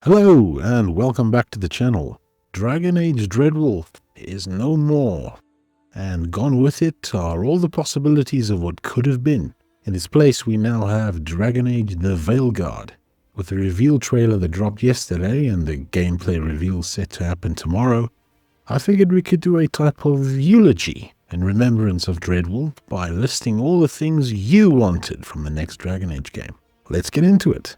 Hello and welcome back to the channel. Dragon Age Dreadwolf is no more, and gone with it are all the possibilities of what could have been. In its place we now have Dragon Age The Veilguard, with the reveal trailer that dropped yesterday and the gameplay reveal set to happen tomorrow. I figured we could do a type of eulogy in remembrance of Dreadwolf by listing all the things you wanted from the next Dragon Age game. Let's get into it.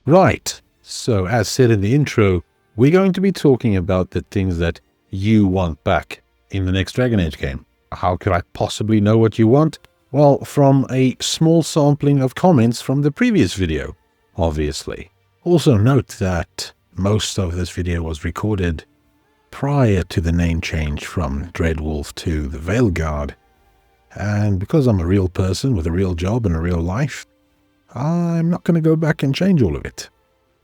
Right, so as said in the intro, we're going to be talking about the things that you want back in the next Dragon Age game. How could I possibly know what you want? Well, from a small sampling of comments from the previous video, obviously. Also note that most of this video was recorded prior to the name change from Dreadwolf to the Veilguard, and because I'm a real person with a real job and a real life, I'm not going to go back and change all of it.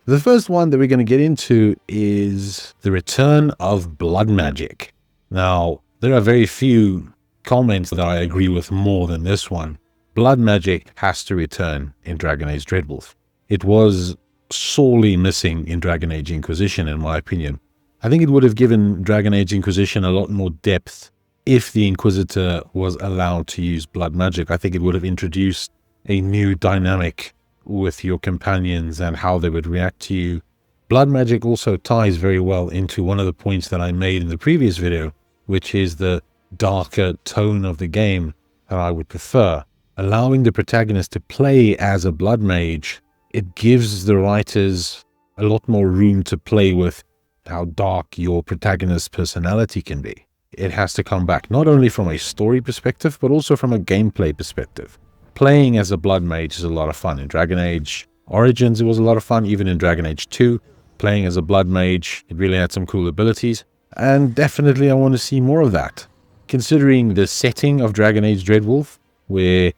The first one that we're going to get into is the return of blood magic. Now, there are very few comments that I agree with more than this one. Blood magic has to return in Dragon Age Dreadwolf. It was sorely missing in Dragon Age Inquisition, in my opinion. I think it would have given Dragon Age Inquisition a lot more depth if the Inquisitor was allowed to use blood magic. I think it would have introduced a new dynamic with your companions and how they would react to you. Blood magic also ties very well into one of the points that I made in the previous video, which is the darker tone of the game that I would prefer. Allowing the protagonist to play as a blood mage, it gives the writers a lot more room to play with how dark your protagonist's personality can be. It has to come back not only from a story perspective, but also from a gameplay perspective. Playing as a blood mage is a lot of fun. In Dragon Age Origins, it was a lot of fun. Even in Dragon Age 2, playing as a blood mage, it really had some cool abilities. And definitely I want to see more of that. Considering the setting of Dragon Age Dreadwolf, where,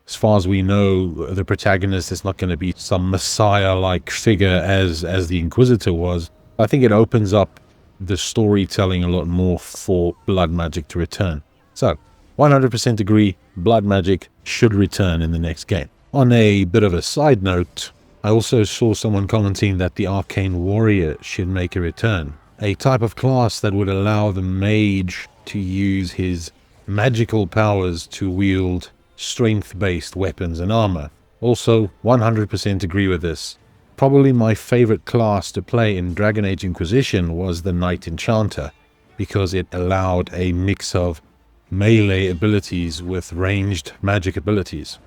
as far as we know, the protagonist is not going to be some messiah-like figure as the Inquisitor was, I think it opens up the storytelling a lot more for blood magic to return. So, 100% agree, blood magic should return in the next game. On a bit of a side note, I also saw someone commenting that the Arcane Warrior should make a return. A type of class that would allow the mage to use his magical powers to wield strength-based weapons and armor. Also, 100% agree with this. Probably my favorite class to play in Dragon Age Inquisition was the Knight Enchanter, because it allowed a mix of melee abilities with ranged magic abilities.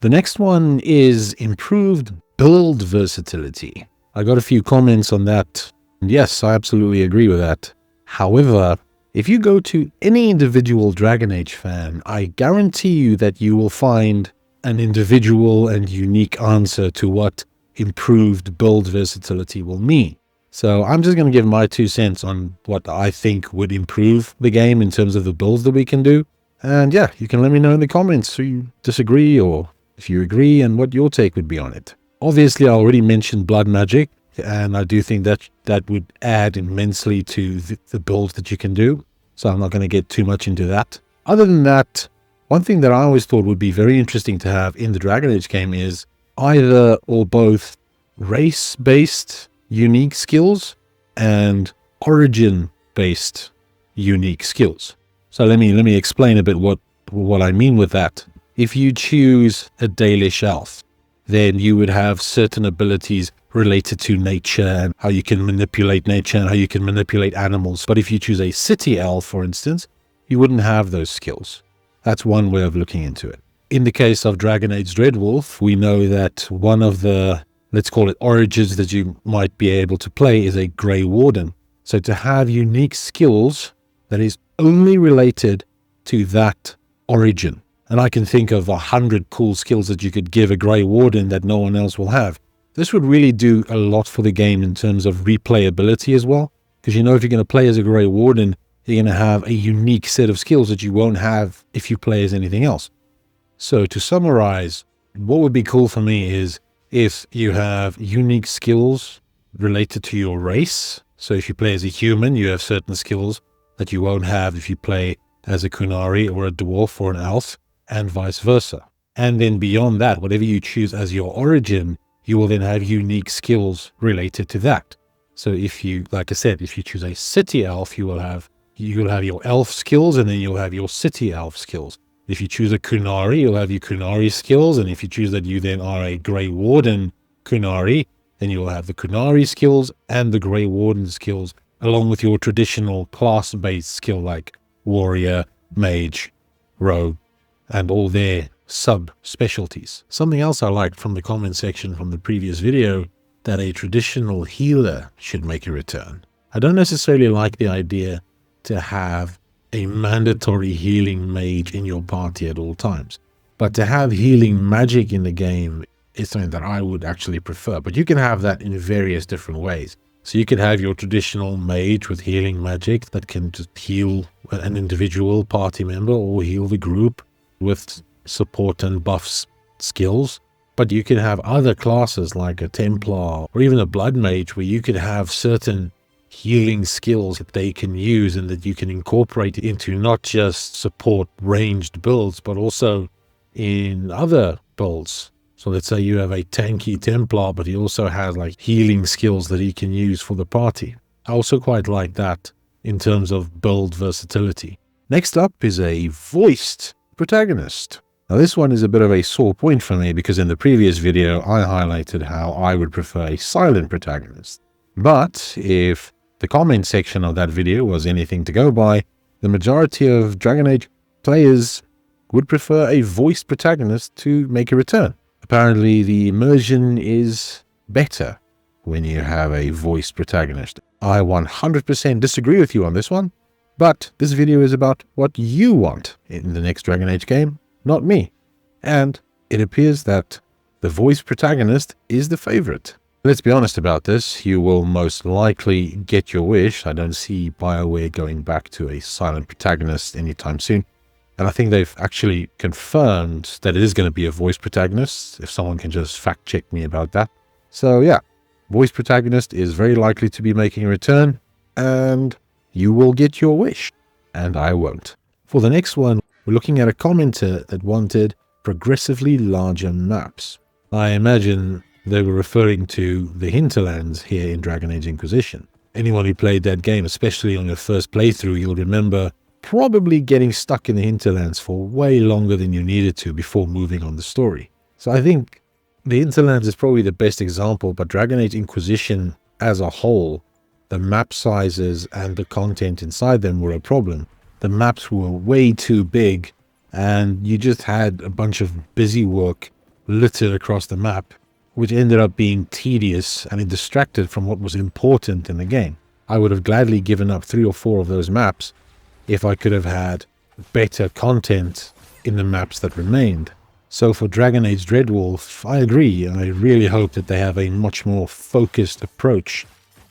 The next one is improved build versatility. I got a few comments on that. Yes, I absolutely agree with that. However, if you go to any individual Dragon Age fan, I guarantee you that you will find an individual and unique answer to what improved build versatility will mean. So I'm just going to give my 2 cents on what I think would improve the game in terms of the builds that we can do. And yeah, you can let me know in the comments if you disagree or if you agree and what your take would be on it. Obviously, I already mentioned blood magic, and I do think that that would add immensely to the builds that you can do. So I'm not going to get too much into that. Other than that, one thing that I always thought would be very interesting to have in the Dragon Age game is either or both race-based unique skills and origin-based unique skills. So let me explain a bit what I mean with that. If you choose a Dalish elf, then you would have certain abilities related to nature and how you can manipulate nature and how you can manipulate animals. But if you choose a city elf, for instance, you wouldn't have those skills. That's one way of looking into it. In the case of Dragon Age Dreadwolf, we know that one of the, let's call it, origins that you might be able to play is a Grey Warden. So to have unique skills that is only related to that origin. And I can think of 100 cool skills that you could give a Grey Warden that no one else will have. This would really do a lot for the game in terms of replayability as well. Because you know, if you're going to play as a Grey Warden, you're going to have a unique set of skills that you won't have if you play as anything else. So to summarize, what would be cool for me is if you have unique skills related to your race. So if you play as a human, you have certain skills that you won't have if you play as a Kunari or a dwarf or an elf, and vice versa. And then beyond that, whatever you choose as your origin, you will then have unique skills related to that. So if you, like I said, if you choose a city elf, you'll have your elf skills, and then you'll have your city elf skills. If you choose a Kunari, you'll have your Kunari skills, and if you choose that you then are a Grey Warden Kunari, then you'll have the Kunari skills and the Grey Warden skills, along with your traditional class-based skill like Warrior, Mage, Rogue, and all their sub-specialties. Something else I liked from the comment section from the previous video, that a traditional healer should make a return. I don't necessarily like the idea to have a mandatory healing mage in your party at all times, but to have healing magic in the game is something that I would actually prefer. But you can have that in various different ways. So you can have your traditional mage with healing magic that can just heal an individual party member or heal the group with support and buffs skills. But you can have other classes like a Templar or even a Blood Mage, where you could have certain healing skills that they can use and that you can incorporate into not just support ranged builds, but also in other builds. So let's say you have a tanky Templar, but he also has like healing skills that he can use for the party. I also quite like that in terms of build versatility. Next up is a voiced protagonist. Now this one is a bit of a sore point for me, because in the previous video I highlighted how I would prefer a silent protagonist. But if the comment section of that video was anything to go by, the majority of Dragon Age players would prefer a voiced protagonist to make a return. Apparently the immersion is better when you have a voiced protagonist. I 100% disagree with you on this one, but this video is about what you want in the next Dragon Age game, not me. And it appears that the voiced protagonist is the favorite. Let's be honest about this, you will most likely get your wish. I don't see BioWare going back to a silent protagonist anytime soon. And I think they've actually confirmed that it is going to be a voice protagonist, if someone can just fact check me about that. So yeah, voice protagonist is very likely to be making a return, and you will get your wish, and I won't. For the next one, we're looking at a commenter that wanted progressively larger maps. I imagine they were referring to the hinterlands here in Dragon Age Inquisition. Anyone who played that game, especially on your first playthrough, you'll remember probably getting stuck in the hinterlands for way longer than you needed to before moving on the story. So I think the hinterlands is probably the best example, but Dragon Age Inquisition as a whole, the map sizes and the content inside them were a problem. The maps were way too big, and you just had a bunch of busy work littered across the map, which ended up being tedious, and it distracted from what was important in the game. I would have gladly given up 3 or 4 of those maps if I could have had better content in the maps that remained. So for Dragon Age Dreadwolf, I agree, and I really hope that they have a much more focused approach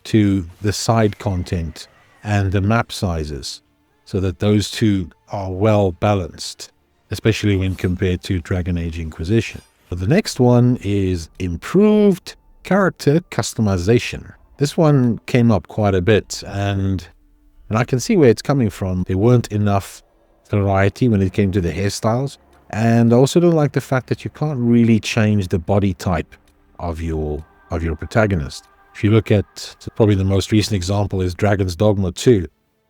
to the side content and the map sizes, so that those two are well balanced, especially when compared to Dragon Age Inquisition. But the next one is improved character customization. This one came up quite a bit, and I can see where it's coming from. There weren't enough variety when it came to the hairstyles, and I also don't like the fact that you can't really change the body type of your protagonist. If you look at probably the most recent example is Dragon's Dogma 2,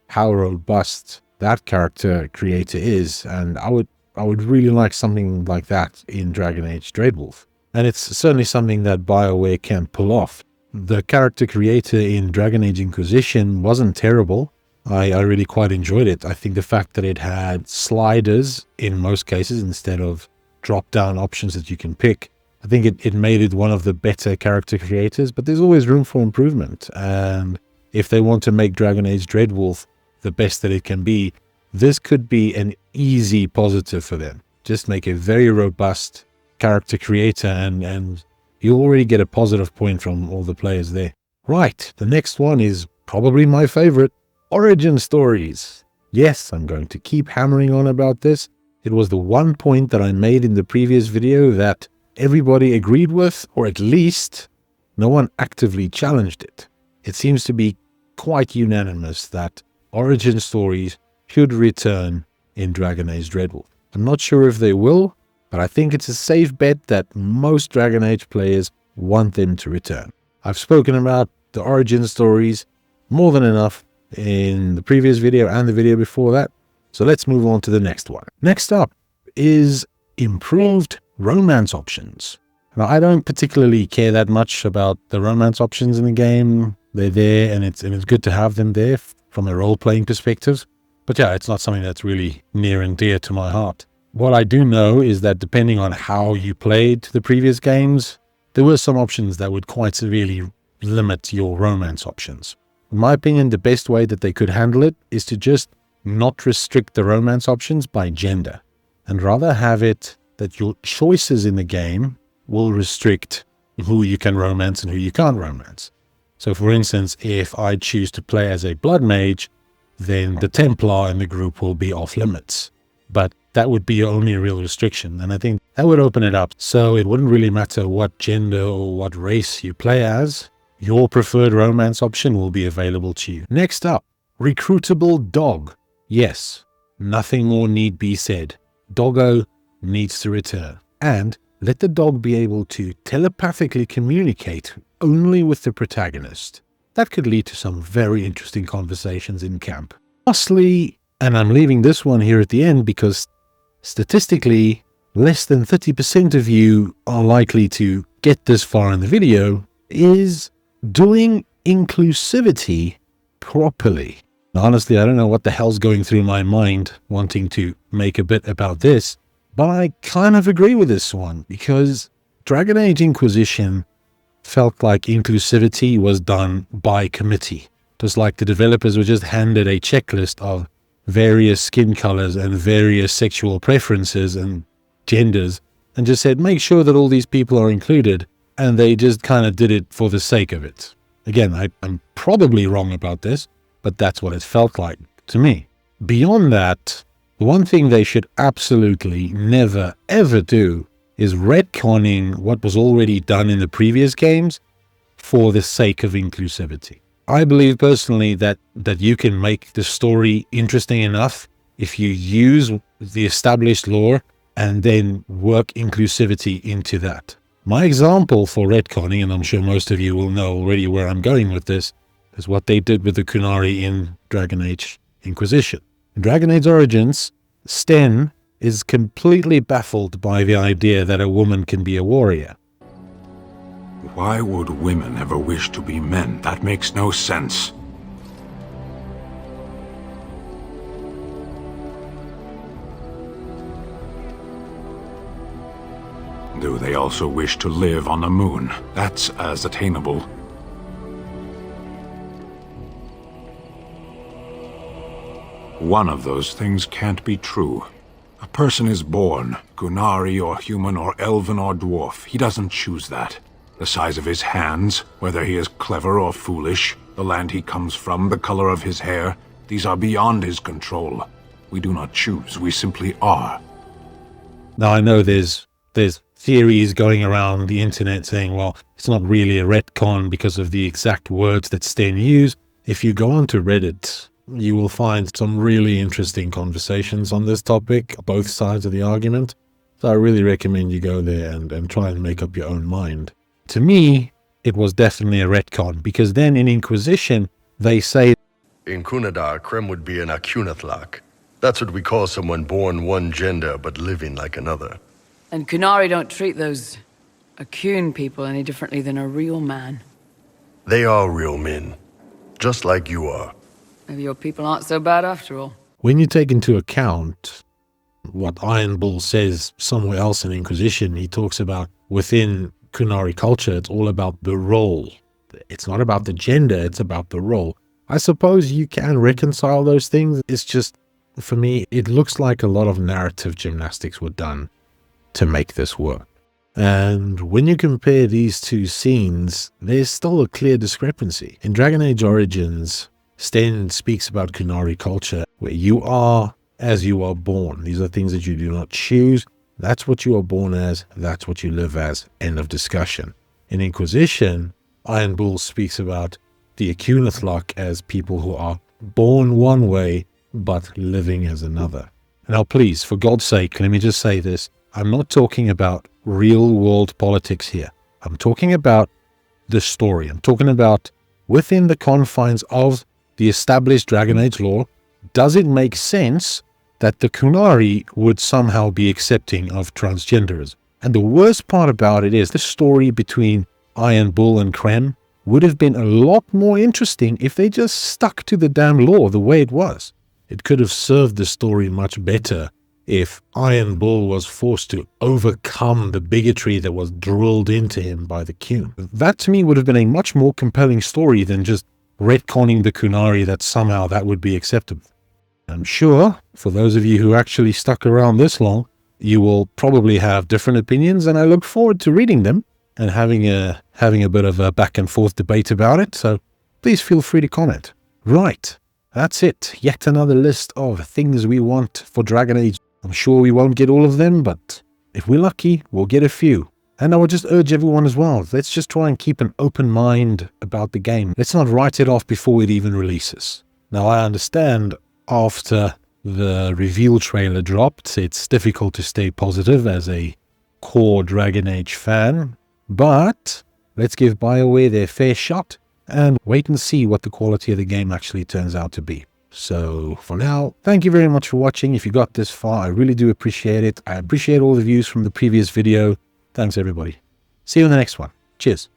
how robust that character creator is, and I would really like something like that in Dragon Age Dreadwolf. And it's certainly something that BioWare can pull off. The character creator in Dragon Age Inquisition wasn't terrible. I really quite enjoyed it. I think the fact that it had sliders in most cases instead of drop-down options that you can pick, I think it made it one of the better character creators, but there's always room for improvement. And if they want to make Dragon Age Dreadwolf the best that it can be, this could be an easy positive for them. Just make a very robust character creator, and you already get a positive point from all the players there. Right, the next one is probably my favorite, origin stories. Yes, I'm going to keep hammering on about this. It was the one point that I made in the previous video that everybody agreed with, or at least no one actively challenged it. It seems to be quite unanimous that origin stories should return in Dragon Age Dreadwolf. I'm not sure if they will, but I think it's a safe bet that most Dragon Age players want them to return. I've spoken about the origin stories more than enough in the previous video and the video before that, so let's move on to the next one. Next up is improved romance options. Now, I don't particularly care that much about the romance options in the game. They're there, and it's good to have them there from a role-playing perspective. But yeah, it's not something that's really near and dear to my heart. What I do know is that depending on how you played the previous games, there were some options that would quite severely limit your romance options. In my opinion, the best way that they could handle it is to just not restrict the romance options by gender, and rather have it that your choices in the game will restrict who you can romance and who you can't romance. So for instance, if I choose to play as a blood mage, then the Templar in the group will be off limits. But that would be only a real restriction, and I think that would open it up so it wouldn't really matter what gender or what race you play as. Your preferred romance option will be available to you. Next up, recruitable dog. Yes, nothing more need be said. Doggo needs to return. And let the dog be able to telepathically communicate only with the protagonist. That could lead to some very interesting conversations in camp. Lastly, and I'm leaving this one here at the end because statistically, less than 30% of you are likely to get this far in the video, is doing inclusivity properly. Now, honestly, I don't know what the hell's going through my mind wanting to make a bit about this, but I kind of agree with this one because Dragon Age Inquisition felt like inclusivity was done by committee. Just like the developers were just handed a checklist of various skin colors and various sexual preferences and genders and just said, make sure that all these people are included. And they just kind of did it for the sake of it. Again, I'm probably wrong about this, but that's what it felt like to me. Beyond that, one thing they should absolutely never, ever do is retconning what was already done in the previous games for the sake of inclusivity. I believe personally that you can make the story interesting enough if you use the established lore and then work inclusivity into that. My example for retconning, and I'm sure most of you will know already where I'm going with this, is what they did with the Qunari in Dragon Age Inquisition. In Dragon Age Origins, Sten is completely baffled by the idea that a woman can be a warrior. Why would women ever wish to be men? That makes no sense. Do they also wish to live on the moon? That's as attainable. One of those things can't be true. A person is born, Qunari or human or elven or dwarf. He doesn't choose that. The size of his hands, whether he is clever or foolish, the land he comes from, the color of his hair, these are beyond his control. We do not choose, we simply are. Now I know there's theories going around the internet saying, well, it's not really a retcon because of the exact words that Sten used. If you go onto Reddit, you will find some really interesting conversations on this topic, both sides of the argument. So I really recommend you go there and try and make up your own mind. To me, it was definitely a retcon, because then in Inquisition, they say, in Kunadar, Krem would be an Akunathlak. That's what we call someone born one gender but living like another. And Qunari don't treat those Akun people any differently than a real man. They are real men, just like you are. Maybe your people aren't so bad after all. When you take into account what Iron Bull says somewhere else in Inquisition, he talks about within Qunari culture, it's all about the role. It's not about the gender, it's about the role. I suppose you can reconcile those things. It's just, for me, it looks like a lot of narrative gymnastics were done to make this work. And when you compare these two scenes, there's still a clear discrepancy. In Dragon Age Origins, Sten speaks about Qunari culture, where you are as you are born. These are things that you do not choose. That's what you are born as. That's what you live as. End of discussion. In Inquisition, Iron Bull speaks about the Akunathlak as people who are born one way, but living as another. Now, please, for God's sake, let me just say this. I'm not talking about real-world politics here. I'm talking about the story. I'm talking about within the confines of the established Dragon Age lore. Does it make sense that the Qunari would somehow be accepting of transgenderism? And the worst part about it is the story between Iron Bull and Krem would have been a lot more interesting if they just stuck to the damn lore the way it was. It could have served the story much better if Iron Bull was forced to overcome the bigotry that was drilled into him by the Qun. That to me would have been a much more compelling story than just retconning the Qunari that somehow that would be acceptable. I'm sure, for those of you who actually stuck around this long, you will probably have different opinions, and I look forward to reading them and having a bit of a back and forth debate about it, so please feel free to comment. Right, that's it. Yet another list of things we want for Dragon Age. I'm sure we won't get all of them, but if we're lucky, we'll get a few. And I would just urge everyone as well, let's just try and keep an open mind about the game. Let's not write it off before it even releases. Now, I understand after the reveal trailer dropped, it's difficult to stay positive as a core Dragon Age fan, but let's give BioWare their fair shot and wait and see what the quality of the game actually turns out to be. So for now, thank you very much for watching. If you got this far, I really do appreciate it. I appreciate all the views from the previous video. Thanks everybody. See you in the next one. Cheers.